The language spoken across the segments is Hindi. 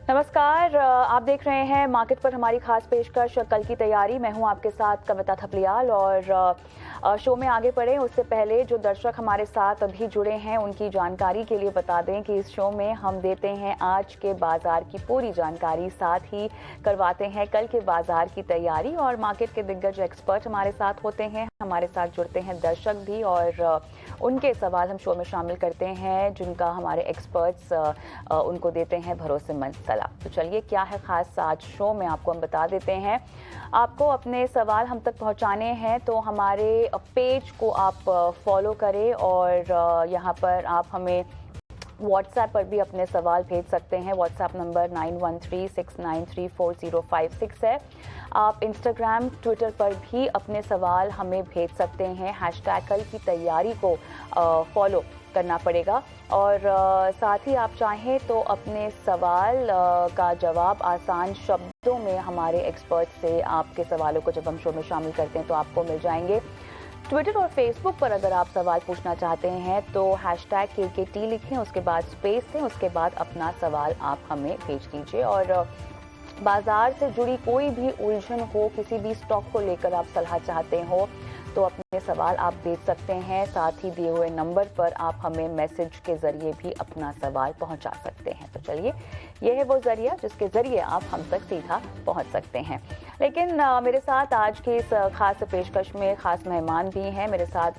नमस्कार, आप देख रहे हैं मार्केट पर हमारी खास पेशकश कल की तैयारी। मैं हूं आपके साथ कविता थपलियाल और शो में आगे बढ़े उससे पहले जो दर्शक हमारे साथ अभी जुड़े हैं उनकी जानकारी के लिए बता दें कि इस शो में हम देते हैं आज के बाजार की पूरी जानकारी, साथ ही करवाते हैं कल के बाजार की तैयारी और मार्केट के दिग्गज एक्सपर्ट हमारे साथ होते हैं। हमारे साथ जुड़ते हैं दर्शक भी और उनके सवाल हम शो में शामिल करते हैं जिनका हमारे एक्सपर्ट्स उनको देते हैं भरोसेमंद सलाह। तो चलिए क्या है खास आज शो में आपको हम बता देते हैं। आपको अपने सवाल हम तक पहुंचाने हैं तो हमारे पेज को आप फॉलो करें और यहाँ पर आप हमें व्हाट्सएप पर भी अपने सवाल भेज सकते हैं। व्हाट्सएप नंबर 9136934056 है। आप इंस्टाग्राम ट्विटर पर भी अपने सवाल हमें भेज सकते हैं। हैशटैग कल की तैयारी को फॉलो करना पड़ेगा और साथ ही आप चाहें तो अपने सवाल का जवाब आसान शब्दों में हमारे एक्सपर्ट से आपके सवालों को जब हम शो में शामिल करते हैं तो आपको मिल जाएंगे। ट्विटर और फेसबुक पर अगर आप सवाल पूछना चाहते हैं तो हैशटैग KKT लिखें, उसके बाद स्पेस दें, उसके बाद अपना सवाल आप हमें भेज दीजिए। और बाजार से जुड़ी कोई भी उलझन हो, किसी भी स्टॉक को लेकर आप सलाह चाहते हो तो अपने सवाल आप भेज सकते हैं। साथ ही दिए हुए नंबर पर आप हमें मैसेज के जरिए भी अपना सवाल पहुंचा सकते हैं। तो चलिए यह है वो जरिया जिसके जरिए आप हम तक सीधा पहुंच सकते हैं। लेकिन मेरे साथ आज की इस खास पेशकश में खास मेहमान भी हैं। मेरे साथ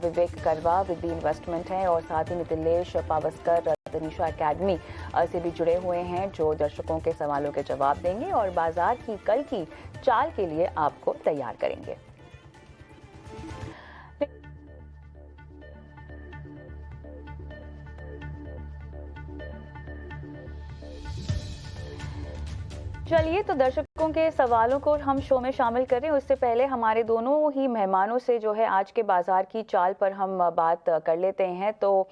विवेक करवा विद इन्वेस्टमेंट है और साथ ही मिथिलेश पावस्कर तनिषा एकेडमी से भी जुड़े हुए हैं जो दर्शकों के सवालों के जवाब देंगे और बाजार की कल की चाल के लिए आपको तैयार करेंगे। चलिए तो दर्शकों के सवालों को हम शो में शामिल करें उससे पहले हमारे दोनों ही मेहमानों से जो है आज के बाजार की चाल पर हम बात कर लेते हैं। तो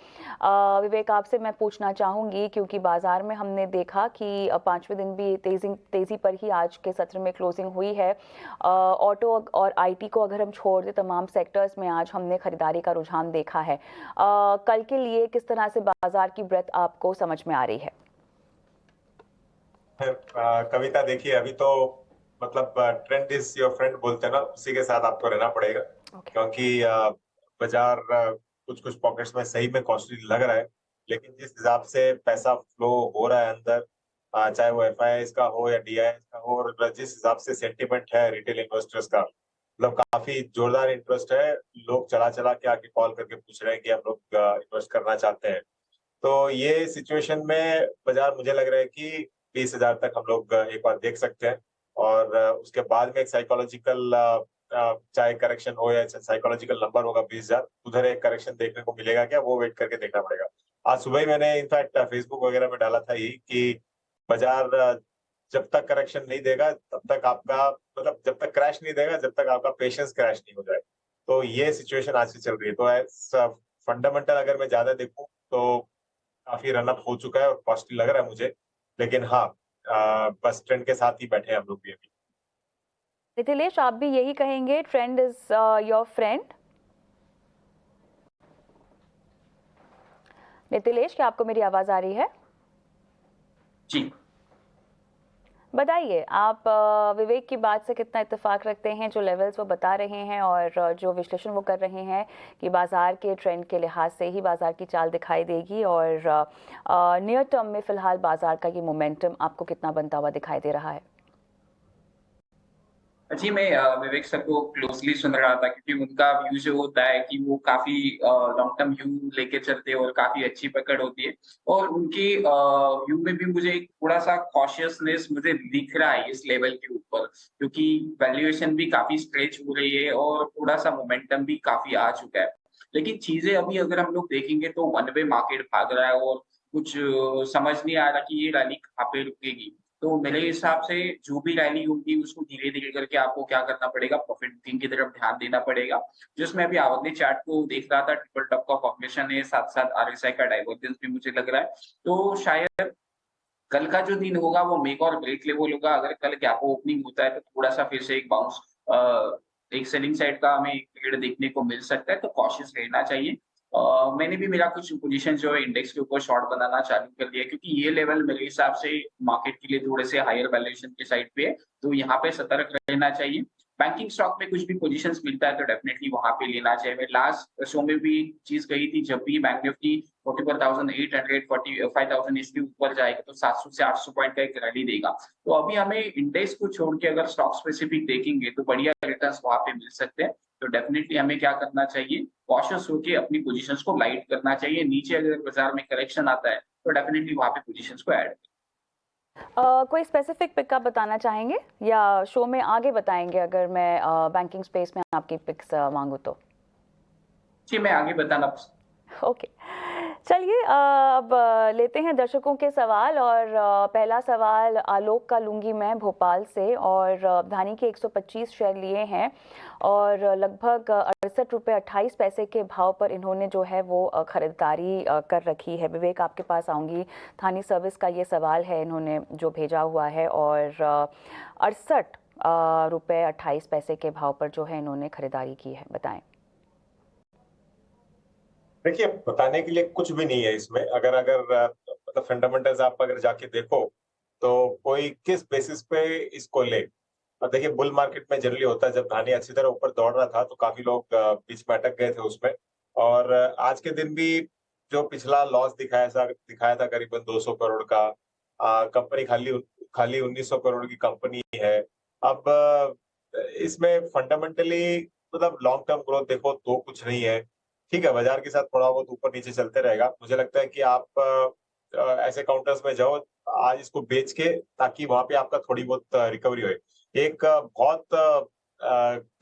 विवेक आपसे मैं पूछना चाहूंगी क्योंकि बाजार में हमने देखा कि पांचवें दिन भी तेजी पर ही आज के सत्र में क्लोजिंग हुई है। ऑटो और IT को अगर हम छोड़ दें तमाम सेक्टर्स में आज हमने खरीदारी का रुझान देखा है। कल के लिए किस तरह से बाजार की ब्रेथ आपको समझ में आ रही है? कविता देखिए, अभी तो मतलब ट्रेंड इज योर फ्रेंड बोलते हैं ना, उसी के साथ आपको रहना पड़ेगा। क्योंकि बाजार कुछ कुछ पॉकेट्स में सही में कॉस्टली लग रहा है, लेकिन जिस हिसाब से पैसा फ्लो हो रहा है अंदर, चाहे वो FIIs का हो या DIIs का हो, और जिस हिसाब से सेंटिमेंट है रिटेल इन्वेस्टर्स का, मतलब काफी जोरदार इंटरेस्ट है। लोग चला चला के आके कॉल करके पूछ रहे हैं कि हम लोग इन्वेस्ट करना चाहते हैं। तो ये सिचुएशन में बाजार मुझे लग रहा है कि 20,000 तक हम लोग एक बार देख सकते हैं। और उसके बाद में एक साइकोलॉजिकल, चाहे करेक्शन हो या साइकोलॉजिकल नंबर होगा 20,000, उधर एक करेक्शन देखने को मिलेगा क्या, वो वेट करके देखना पड़ेगा। आज सुबह ही मैंने इनफैक्ट फेसबुक वगैरह में डाला था ये कि बाजार जब तक करेक्शन नहीं देगा तब तक आपका, मतलब जब तक क्रैश नहीं देगा जब तक आपका पेशेंस क्रैश नहीं हो जाए। तो ये सिचुएशन आज से चल रही है। तो एज फंडामेंटल अगर मैं ज्यादा देखूं तो काफी रनअप हो चुका है और कॉस्टली लग रहा है मुझे। लेकिन हाँ, बस ट्रेंड के साथ ही बैठे हैं हम लोग भी अभी। मिथिलेश आप भी यही कहेंगे, trend is your friend? Mithilesh क्या आपको मेरी आवाज आ रही है? जी बताइए आप विवेक की बात से कितना इत्तेफाक रखते हैं, जो लेवल्स वो बता रहे हैं और जो विश्लेषण वो कर रहे हैं कि बाजार के ट्रेंड के लिहाज से ही बाजार की चाल दिखाई देगी और नियर टर्म में फिलहाल बाजार का ये मोमेंटम आपको कितना बनता हुआ दिखाई दे रहा है? जी, मैं विवेक सर को क्लोजली सुन रहा था क्योंकि उनका व्यू जो होता है कि वो काफी लॉन्ग टर्म व्यू लेके चलते हैं और काफी अच्छी पकड़ होती है। और उनके व्यू में भी मुझे थोड़ा सा कॉशियसनेस मुझे दिख रहा है इस लेवल के ऊपर, क्योंकि वैल्यूएशन भी काफी स्ट्रेच हो रही है और थोड़ा सा मोमेंटम भी काफी आ चुका है। लेकिन चीजें अभी अगर हम लोग देखेंगे तो वन वे मार्केट भाग रहा है और कुछ समझ नहीं आ रहा कि ये रैली कहाँ पे रुकेगी। तो मेरे हिसाब से जो भी रैली होगी उसको धीरे-धीरे करके आपको क्या करना पड़ेगा, प्रॉफिट बुकिंग की तरफ ध्यान देना पड़ेगा। जिसमें अभी आवरली चार्ट को देख रहा था, ट्रिपल टॉप का फॉर्मेशन है, साथ-साथ RSI का डाइवर्जेंस भी मुझे लग रहा है। तो शायद कल का जो दिन होगा वो मेक और ब्रेक लेवल होगा। अगर कल गैप ओपनिंग होता है तो थोड़ा-सा फिर से एक बाउंस एक सेलिंग साइड का हमें ट्रेड देखने को मिल सकता है, तो कॉशियस रहना चाहिए। मैंने भी मेरा कुछ पोजीशन जो है इंडेक्स के ऊपर शॉर्ट बनाना चालू कर दिया, क्योंकि ये लेवल मेरे हिसाब से मार्केट के लिए थोड़े से हायर वैल्यूएशन के साइड पे है, तो यहाँ पे सतर्क रहना चाहिए। बैंकिंग स्टॉक में कुछ भी पोजीशंस मिलता है तो डेफिनेटली वहां पे लेना चाहिए। मैं लास्ट शो में भी चीज कही थी, जब भी बैंक निफ्टी 44,800 45,000 इसके ऊपर जाएगा तो 700 से 800 पॉइंट का एक रैली देगा। तो अभी हमें इंडेक्स को छोड़ के अगर स्टॉक स्पेसिफिक देखेंगे तो बढ़िया रिटर्न्स वहां पे मिल सकते हैं। तो डेफिनेटली हमें क्या करना चाहिए, कॉशियस होकर अपनी पोजीशंस को लाइट करना चाहिए। नीचे अगर बाजार में करेक्शन आता है तो डेफिनेटली वहां पे पोजीशंस को ऐड कोई स्पेसिफिक पिक आप बताना चाहेंगे या शो में आगे बताएंगे अगर मैं बैंकिंग स्पेस में आपकी पिक्स मांगू तो? जी, मैं आगे बताना। ओके, चलिए अब लेते हैं दर्शकों के सवाल। और पहला सवाल आलोक का लूंगी मैं भोपाल से, और धानी के 125 शेयर लिए हैं और लगभग 68 रुपये 28 पैसे के भाव पर इन्होंने जो है वो खरीदारी कर रखी है। विवेक, आपके पास आऊँगी। धानी सर्विस का ये सवाल है इन्होंने जो भेजा हुआ है, और 68 रुपये 28 पैसे के भाव पर जो है इन्होंने खरीदारी की है। बताएं। देखिए, बताने के लिए कुछ भी नहीं है इसमें। अगर अगर मतलब फंडामेंटल्स आप अगर जाके देखो तो कोई किस बेसिस पे इसको ले। अब देखिए, बुल मार्केट में जनरली होता है, जब धानी अच्छी तरह ऊपर दौड़ रहा था तो काफी लोग बीच में अटक गए थे उसमें। और आज के दिन भी जो पिछला लॉस दिखाया था करीबन 200 करोड़ का, कंपनी खाली खाली 1900 करोड़ की कंपनी है। अब इसमें फंडामेंटली मतलब लॉन्ग टर्म ग्रोथ देखो तो कुछ नहीं है। ठीक है, बाजार के साथ थोड़ा बहुत ऊपर नीचे चलते रहेगा। मुझे लगता है कि आप ऐसे काउंटर्स में जाओ आज इसको बेच के, ताकि वहां पे आपका थोड़ी बहुत रिकवरी हो। एक बहुत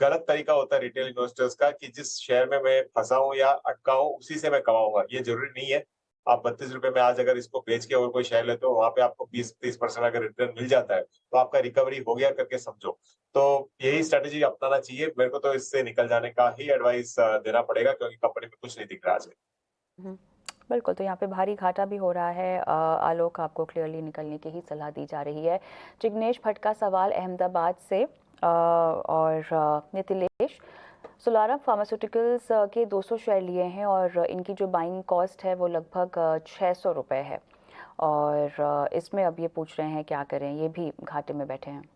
गलत तरीका होता है रिटेल इन्वेस्टर्स का कि जिस शेयर में मैं फंसा हूं या अटका हूं उसी से मैं कमाऊंगा। ये जरूरी नहीं है। आप 32 रुपए में आज अगर इसको बेच के और कोई शेयर लेते हो, वहां पे आपको 20-30% अगर रिटर्न मिल जाता है तो आपका रिकवरी हो गया करके समझो। तो यही स्ट्रेटेजी अपनाना चाहिए। मेरे को तो इससे निकल जाने का ही एडवाइस देना पड़ेगा, क्योंकि कंपनी में कुछ नहीं दिख रहा है। बिल्कुल, तो यहाँ पे भारी घाटा भी हो रहा है। आलोक, आपको क्लियरली निकलने की ही सलाह दी जा रही है। जिग्नेश भट्ट का सवाल अहमदाबाद से, और नितिलेश, सोलारा फार्मास्यूटिकल्स के 200 शेयर लिए हैं और इनकी जो बाइंग कॉस्ट है वो लगभग 600 रुपये है, और इसमें अब ये पूछ रहे हैं क्या करें, ये भी घाटे में बैठे हैं।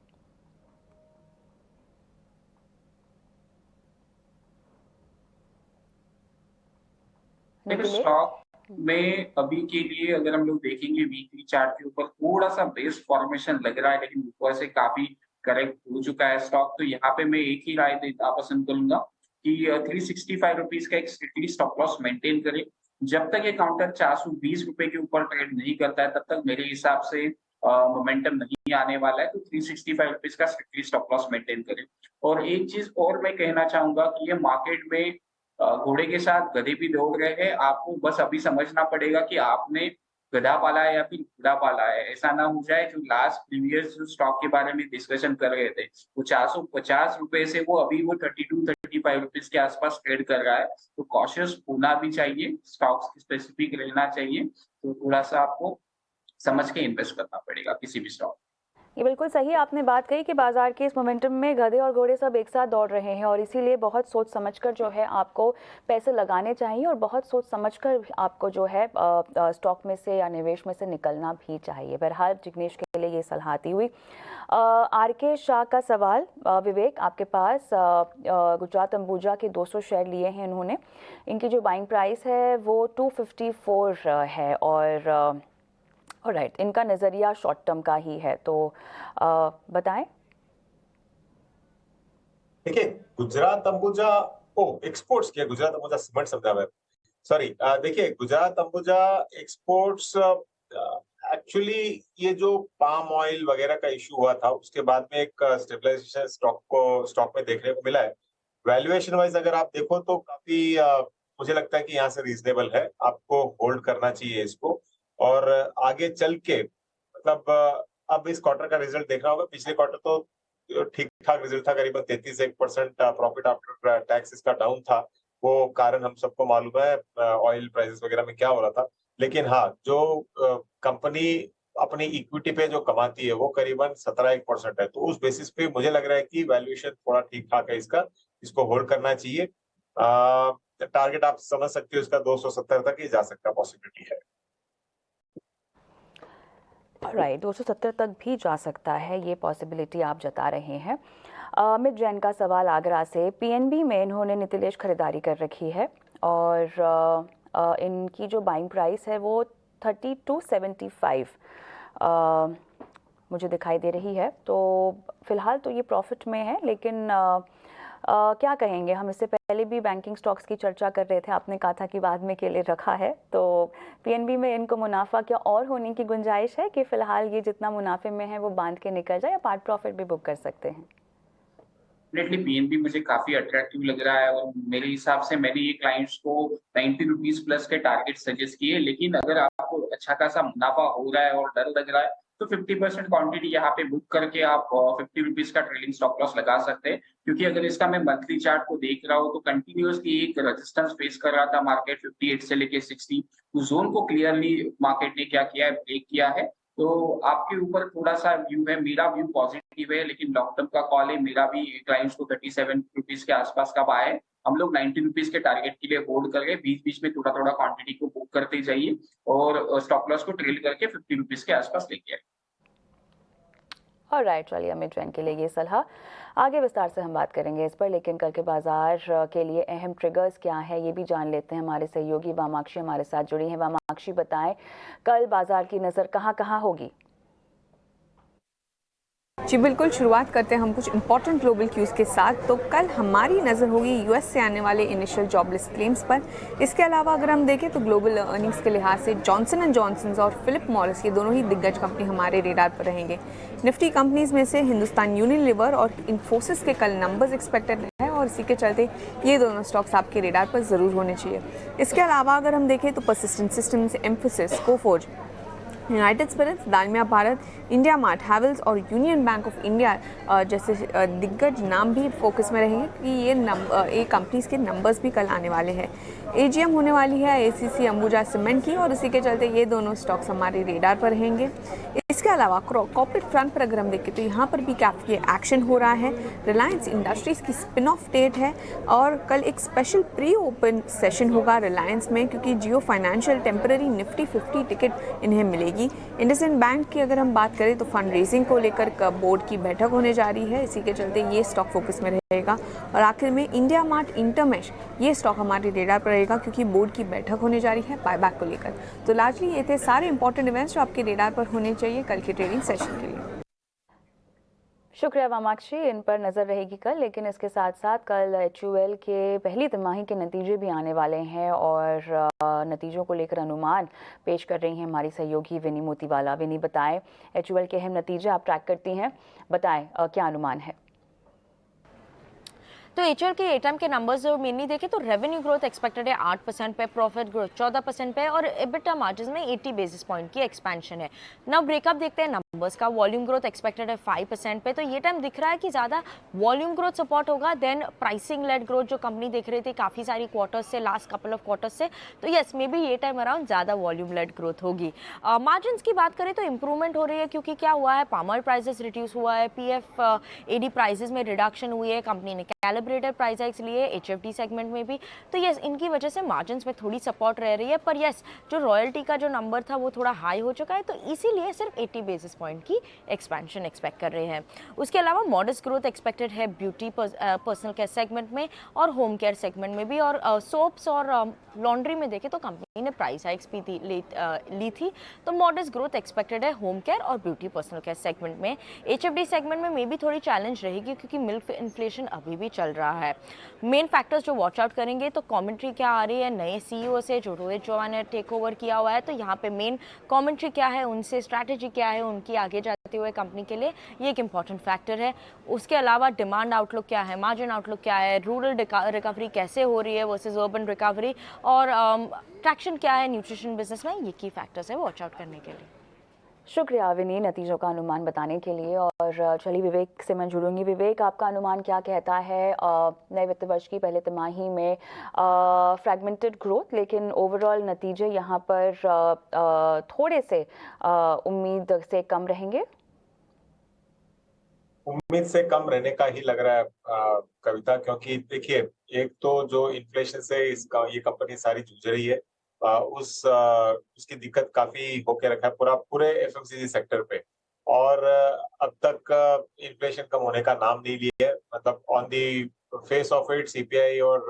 स्टॉक में अभी के लिए अगर हम लोग देखेंगे वीकली चार्ट के ऊपर थोड़ा सा बेस फॉर्मेशन लग रहा है, लेकिन ऊपर से काफी करेक्ट हो चुका है स्टॉक। तो यहाँ पे मैं एक ही राय देना पसंद करूंगा कि 365 रुपीज का एक स्ट्रिक्टली स्टॉप लॉस मेंटेन करें। जब तक ये काउंटर 420 रुपए के ऊपर ट्रेड नहीं करता है तब तक मेरे हिसाब से मोमेंटम नहीं आने वाला है। तो 365 रुपीज का स्ट्रिक्टली स्टॉप लॉस मेंटेन करें। और एक चीज और मैं कहना चाहूंगा कि ये मार्केट में घोड़े के साथ गधे भी दौड़ रहे हैं। आपको बस अभी समझना पड़ेगा कि आपने गधा पाला है या फिर घोड़ा पाला है। ऐसा ना हो जाए जो लास्ट प्रीवियस जो स्टॉक के बारे में डिस्कशन कर रहे थे वो 450 रुपए से वो अभी वो 32-35 रुपीज के आसपास ट्रेड कर रहा है। तो कॉशियस होना भी चाहिए, स्टॉक्स स्पेसिफिक रहना चाहिए। तो थोड़ा सा आपको समझ के इन्वेस्ट करना पड़ेगा किसी भी स्टॉक। ये बिल्कुल सही आपने बात कही कि बाजार के इस मोमेंटम में गधे और घोड़े सब एक साथ दौड़ रहे हैं, और इसीलिए बहुत सोच समझकर जो है आपको पैसे लगाने चाहिए और बहुत सोच समझकर आपको जो है स्टॉक में से या निवेश में से निकलना भी चाहिए। बहरहाल जिग्नेश के लिए ये सलाह आती हुई आर.के. शाह का सवाल, विवेक आपके पास, गुजरात अंबुजा के 200 शेयर लिए हैं इन्होंने। इनकी जो बाइंग प्राइस है वो 254 है, और राइट, इनका नज़रिया शॉर्ट टर्म का ही है। तो बताएं। देखिए, गुजरात अंबुजा एक्सपोर्ट्स किया, गुजरात अंबुजा सीमेंट समझा मैं, सॉरी। देखिए, गुजरात अंबुजा एक्सपोर्ट्स एक्चुअली ये जो पाम ऑयल वगैरह का इशू हुआ था उसके बाद में एक स्टेबलाइजेशन स्टॉक में देखने को मिला है। वैल्यूएशन वाइज अगर आप देखो तो काफी मुझे लगता है कि यहाँ से रीजनेबल है, आपको होल्ड करना चाहिए इसको। और आगे चल के मतलब अब इस क्वार्टर का रिजल्ट देखना होगा। पिछले क्वार्टर तो ठीक ठाक रिजल्ट था, करीबन 33% प्रॉफिट आफ्टर टैक्स इसका डाउन था। वो कारण हम सबको मालूम है, ऑयल प्राइसेस वगैरह में क्या हो रहा था। लेकिन हाँ, जो कंपनी अपनी इक्विटी पे जो कमाती है वो करीबन 17% है। तो उस बेसिस पे मुझे लग रहा है कि वैल्यूएशन थोड़ा ठीक ठाक है इसका, इसको होल्ड करना चाहिए। टारगेट आप समझ सकते हो इसका 270 तक ही जा सकता पॉसिबिलिटी है। राइट, 270 तक भी जा सकता है, ये पॉसिबिलिटी आप जता रहे हैं। अमित जैन का सवाल आगरा से, पीएनबी में इन्होंने नीतिलेश खरीदारी कर रखी है और इनकी जो बाइंग प्राइस है वो 32.75 मुझे दिखाई दे रही है। तो फिलहाल तो ये प्रॉफिट में है, लेकिन क्या कहेंगे, हम इससे पहले भी बैंकिंग स्टॉक्स की चर्चा कर रहे थे, आपने कहा था कि बाद में के लिए रखा है, तो पीएनबी में इनको मुनाफा क्या और होने की गुंजाइश है कि फिलहाल ये जितना मुनाफे में है वो बांध के निकल जाए, या पार्ट प्रॉफिट भी बुक कर सकते हैं? डेफिनेटली पीएनबी मुझे काफी अट्रैक्टिव लग रहा है और मेरे हिसाब से मैंने ये क्लाइंट्स को 90 रुपीज प्लस के टारगेट सजेस्ट किए, लेकिन अगर आपको अच्छा खासा मुनाफा हो रहा है और डर लग रहा है तो 50% क्वांटिटी यहाँ पे बुक करके आप 50 रुपीज का ट्रेलिंग स्टॉप लॉस लगा सकते हैं। क्योंकि अगर इसका मैं मंथली चार्ट को देख रहा हूँ तो कंटिन्यूअसली एक रेजिस्टेंस फेस कर रहा था मार्केट 58 से लेके 60, उस जोन को क्लियरली मार्केट ने क्या किया है, ब्रेक किया है। तो आपके ऊपर थोड़ा-सा व्यू है, मेरा व्यू पॉजिटिव है, लेकिन लॉन्ग टर्म का कॉल है। मेरा भी क्लाइंट्स को 37 रुपीज के आसपास का बाय है। हम लोग 90 रुपीज के टारगेट के लिए होल्ड करके बीच-बीच में थोड़ा-थोड़ा क्वांटिटी को बुक करते जाइए और स्टॉप लॉस को ट्रेल करके 50 रुपीज के आसपास लेके आइए। ऑलराइट, चलिए अमित जैन के लिए ये सलाह। आगे विस्तार से हम बात करेंगे इस पर, लेकिन कल के बाजार के लिए अहम ट्रिगर्स क्या है ये भी जान लेते हैं। हमारे सहयोगी वामाक्षी हमारे साथ जुड़ी हैं। वामाक्षी, बताएं कल बाजार की नज़र कहाँ होगी? जी बिल्कुल, शुरुआत करते हैं हम कुछ इंपॉर्टेंट ग्लोबल क्यूज़ के साथ। तो कल हमारी नज़र होगी यूएस से आने वाले इनिशियल जॉबलेस क्लेम्स पर। इसके अलावा अगर हम देखें तो ग्लोबल अर्निंग्स के लिहाज से जॉनसन एंड जॉनसन और फिलिप मॉरिस, ये दोनों ही दिग्गज कंपनी हमारे रेडार पर रहेंगे। निफ्टी कंपनीज़ में से हिंदुस्तान यूनिलीवर और इन्फोसिस के कल नंबर्स एक्सपेक्टेड है और इसी के चलते ये दोनों स्टॉक्स आपके रेडार पर ज़रूर होने चाहिए। इसके अलावा अगर हम देखें तो Persistent Systems, Mphasis, Coforge, United Spirits, Dalmia Bharat, India Mart, Havells और यूनियन बैंक ऑफ इंडिया जैसे दिग्गज नाम भी फोकस में रहेंगे कि ये कंपनीज के नंबर्स भी कल आने वाले हैं। एजीएम होने वाली है एसीसी अंबुजा सीमेंट की और इसी के चलते ये दोनों स्टॉक्स हमारे रेडार पर रहेंगे। इसके अलावा कॉर्पोरेट फ्रंट पर अगर हम देखें तो यहाँ पर भी काफ़ी एक्शन हो रहा है। रिलायंस इंडस्ट्रीज़ की स्पिन ऑफ डेट है और कल एक स्पेशल प्री ओपन सेशन होगा रिलायंस में, क्योंकि जियो फाइनेंशियल टेम्पररी निफ्टी 50 टिकट इन्हें मिलेगी। इंडसइंड बैंक की अगर हम बात करें तो फंड रेजिंग को लेकर बोर्ड की बैठक होने जा रही है, इसी के चलते ये स्टॉक फोकस में रहेगा। और आखिर में इंडिया मार्ट, इंटरमेश, ये स्टॉक हमारे रेडार पर रहेगा क्योंकि बोर्ड की बैठक होने जा रही है बायबैक को लेकर। तो लार्जली ये थे सारे इंपॉर्टेंट इवेंट्स जो आपके रेडार पर होने चाहिए कल के ट्रेडिंग सेशन के लिए। शुक्रिया वामाक्षी, इन पर नज़र रहेगी कल। लेकिन इसके साथ साथ कल HUL के पहली तिमाही के नतीजे भी आने वाले हैं और नतीजों को लेकर अनुमान पेश कर रही हैं हमारी सहयोगी विनी मोतीवाला। विनी, बताएं HUL के अहम नतीजे आप ट्रैक करती हैं, बताएं क्या अनुमान है? तो HUL के एटम के नंबर्स जो मेनली देखें तो रेवेन्यू ग्रोथ एक्सपेक्टेड है 8% पे, प्रॉफिट ग्रोथ 14% पे और EBITDA मार्जिन में 80 बेसिस पॉइंट की एक्सपेंशन है। नाउ ब्रेकअप देखते हैं नंबर्स का। वॉल्यूम ग्रोथ एक्सपेक्टेड है 5% पे, तो ये टाइम दिख रहा है कि ज़्यादा वॉल्यूम ग्रोथ सपोर्ट होगा देन प्राइसिंग लेड ग्रोथ जो कंपनी देख रही थी काफ़ी सारी क्वार्टर्स से, लास्ट कपल ऑफ क्वार्टर्स से। तो येस, मे बी ये टाइम अराउंड ज़्यादा वॉल्यूम लेड ग्रोथ होगी। मार्जिन की बात करें तो इंप्रूवमेंट हो रही है क्योंकि क्या हुआ है, पाम ऑयल प्राइसेस रिड्यूस हुआ है, PFAD प्राइसेस में रिडक्शन हुई है, कंपनी ने कैलिब्रेटेड प्राइस हाइक्स लिए HFD सेगमेंट में भी। तो यस, इनकी वजह से मार्जिन्स में थोड़ी सपोर्ट रह रही है। पर यस, जो रॉयल्टी का जो नंबर था वो थोड़ा हाई हो चुका है, तो इसीलिए सिर्फ 80 बेसिस पॉइंट की एक्सपेंशन एक्सपेक्ट कर रहे हैं। उसके अलावा मॉडेस्ट ग्रोथ एक्सपेक्टेड है ब्यूटी, पर्सनल केयर सेगमेंट में और होम केयर सेगमेंट में भी। और सोप्स और लॉन्ड्री में देखें तो कंपनी ने प्राइस हाइक्स भी ली थी, तो मॉडेस्ट ग्रोथ एक्सपेक्टेड है होम केयर और ब्यूटी पर्सनल केयर सेगमेंट में। HFD सेगमेंट में मे भी थोड़ी चैलेंज रहेगी क्योंकि मिल्क इन्फ्लेशन अभी भी चल रहा है। मेन फैक्टर्स जो वॉच आउट करेंगे तो कमेंट्री क्या आ रही है नए CEO से, जो रोहित चौहान ने टेक ओवर किया हुआ है, तो यहाँ पे मेन कमेंट्री क्या है उनसे, स्ट्रैटेजी क्या है उनकी आगे जाते हुए कंपनी के लिए, ये एक इंपॉर्टेंट फैक्टर है। उसके अलावा डिमांड आउटलुक क्या है, मार्जिन आउटलुक क्या है, रूरल रिकवरी कैसे हो रही है वर्सेस अर्बन रिकवरी, और ट्रैक्शन क्या है न्यूट्रिशन बिजनेस में, ये की फैक्टर्स है वॉच आउट करने के लिए। शुक्रिया विनी नतीजों का अनुमान बताने के लिए। और चलिए विवेक से मैं जुड़ूंगी। विवेक, आपका अनुमान क्या कहता है नए वित्त वर्ष की पहले तिमाही में फ्रैगमेंटेड ग्रोथ, लेकिन ओवरऑल नतीजे यहाँ पर थोड़े से उम्मीद से कम रहेंगे? उम्मीद से कम रहने का ही लग रहा है कविता, क्योंकि देखिए एक तो जो इन्फ्लेशन से इसका ये कंपनी सारी जूझ रही है, उसकी दिक्कत काफी होके रखा है पूरे एफएमसीजी सेक्टर पे। और अब तक इन्फ्लेशन कम होने का नाम नहीं लिया है। मतलब on the face of it CPI और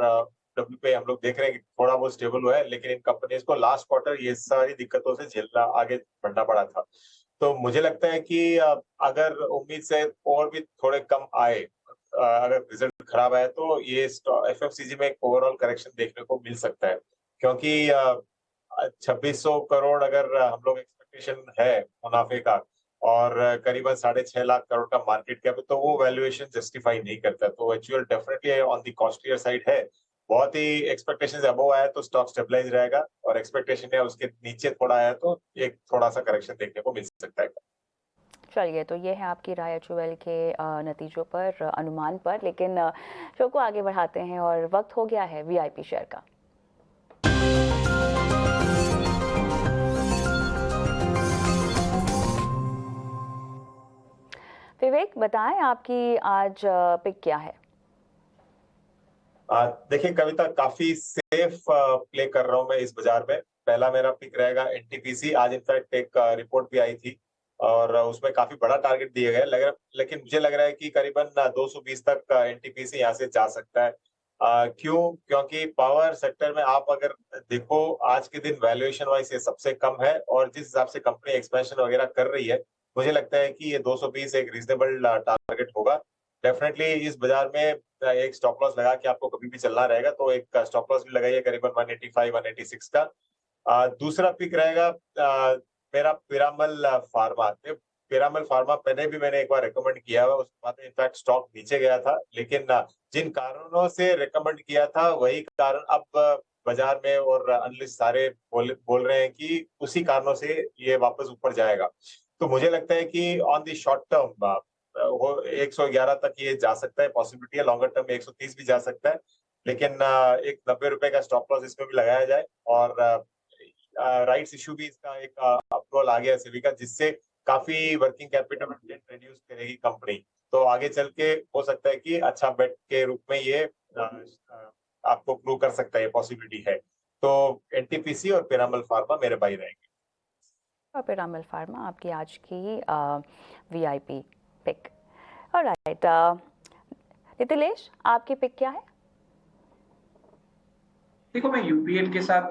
डब्ल्यूपीआई हम लोग देख रहे हैं कि थोड़ा बहुत स्टेबल हुआ है, लेकिन इन कंपनीज को लास्ट क्वार्टर ये सारी दिक्कतों से झेलना आगे बढ़ना पड़ा था। तो मुझे लगता है कि अगर उम्मीद से और भी थोड़े कम आए, अगर रिजल्ट खराब आए, तो ये एफएमसीजी में एक ओवरऑल करेक्शन देखने को मिल सकता है। क्योंकि 2600 करोड़ अगर हम लोग एक्सपेक्टेशन है मुनाफे का, और करीबन 6.5 लाख करोड़ का मार्केट कैप, तो वो वैल्यूएशन जस्टिफाई नहीं करता। तो actual definitely on the costlier side है। बहुत ही एक्सपेक्टेशन अबव आया तो स्टॉक स्टेबलाइज रहेगा, और एक्सपेक्टेशन है उसके नीचे थोड़ा आया तो एक थोड़ा सा करेक्शन देखने को मिल सकता है। चलिए, तो ये है आपकी राय एचयूएल के नतीजों पर, अनुमान पर। लेकिन शो को आगे बढ़ाते हैं और वक्त हो गया है वीआईपी शेयर का। विवेक, बताएं आपकी आज पिक क्या है? देखिए कविता, काफी सेफ प्ले कर रहा हूं मैं इस बाजार में। पहला मेरा पिक रहेगा एनटीपीसी। आज इनफैक्ट एक रिपोर्ट भी आई थी और उसमें काफी बड़ा टारगेट दिया गया, लेकिन मुझे लग रहा है कि करीबन 220 तक एनटीपीसी यहाँ से जा सकता है। क्यों? क्योंकि पावर सेक्टर में आप अगर देखो, आज के दिन वैल्यूएशन वाइज ये सबसे कम है, और जिस हिसाब से कंपनी एक्सपेंशन वगैरह कर रही है, मुझे लगता है कि ये 220 एक रीजनेबल टारगेट होगा। डेफिनेटली इस बाजार में एक स्टॉप लॉस लगा के आपको कभी भी चलना रहेगा, तो एक स्टॉप लॉस भी लगाइए करीबन 185 186 का। दूसरा पिक रहेगा मेरा पिरामल फार्मा। पिरामल फार्मा मैंने एक बार रेकमेंड किया हुआ, उसके बाद इनफैक्ट स्टॉक नीचे गया था, लेकिन जिन कारणों से रेकमेंड किया था वही कारण अब बाजार में और एनालिस्ट सारे बोल रहे हैं कि उसी कारणों से ये वापस ऊपर जाएगा। तो मुझे लगता है कि ऑन द शॉर्ट टर्म वो 111 तक ये जा सकता है, पॉसिबिलिटी है। लॉन्गर टर्म में 130 भी जा सकता है, लेकिन एक 90 रुपए का स्टॉप लॉस इसमें भी लगाया जाए। और राइट्स इशू भी इसका एक अप्रूवल आ गया सेबी का, जिससे काफी वर्किंग कैपिटल रिड्यूस करेगी कंपनी। तो आगे चल के हो सकता है कि अच्छा बेट के रूप में ये आपको प्रूव कर सकता है, पॉसिबिलिटी है। तो एनटीपीसी और पिरामल फार्मा मेरे बाई रहेंगे। और पिरामल फार्मा आपकी आज की वीआईपी पिक। ऑलराइट, नितिलेश, आपकी पिक क्या है? देखो, मैं यूपीएल के साथ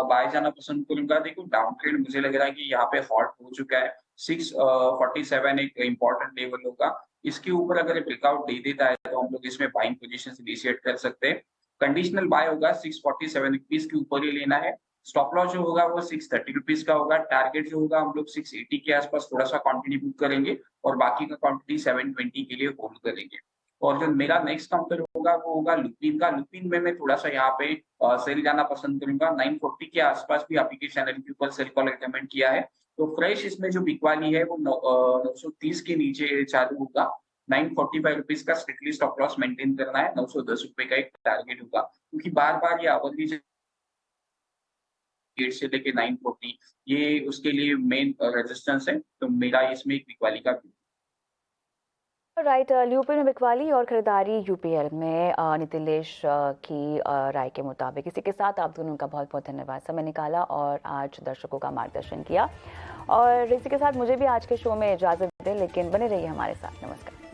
बाय जाना पसंद करूंगा। देखो, डाउन ट्रेंड मुझे लग रहा है कि यहाँ पे हॉट हो चुका है। 647 एक इम्पोर्टेंट लेवल होगा। इसके ऊपर अगर ब्रेकआउट दे देता है तो हम लोग इसमें बाइंग पोजीशंस इनिशिएट कर सकते हैं। कंडीशनल बाय होगा 647 रुपीज के ऊपर ही लेना है। स्टॉप लॉस जो होगा वो 630 रुपीज का होगा। टारगेट जो होगा हम लोग 680 के आसपास थोड़ा सा क्वांटिटी बुक करेंगे, और बाकी का क्वांटिटी 720 के लिए होल्ड करेंगे। और जो मेरा नेक्स्ट काउंटर होगा वो होगा लुपिन का। लुपिन में मैं थोड़ा सा यहाँ पे सेल जाना पसंद करूंगा। 940 के आसपास भी आपके चैनल के ऊपर सेल कॉल रिकमेंड किया है। तो फ्रेश इसमें जो बिकवाली है वो 930 के नीचे चालू होगा। 945 रुपीज का स्ट्रिक्टली स्टॉप लॉस मेंटेन करना है। 910 रुपए का एक टारगेट होगा, क्योंकि बार बार ये आवरली 8 से लेके 940 ये उसके लिए मेन रेजिस्टेंस है। तो मेरा इसमें एक बिकवाली का राइट, यूपी में बिकवाली और खरीदारी यूपीएल में नितिलेश की राय के मुताबिक। इसी के साथ आप दोनों का बहुत बहुत धन्यवाद, समय निकाला और आज दर्शकों का मार्गदर्शन किया। और इसी के साथ मुझे भी आज के शो में इजाज़त दें, लेकिन बने रहिए हमारे साथ। नमस्कार।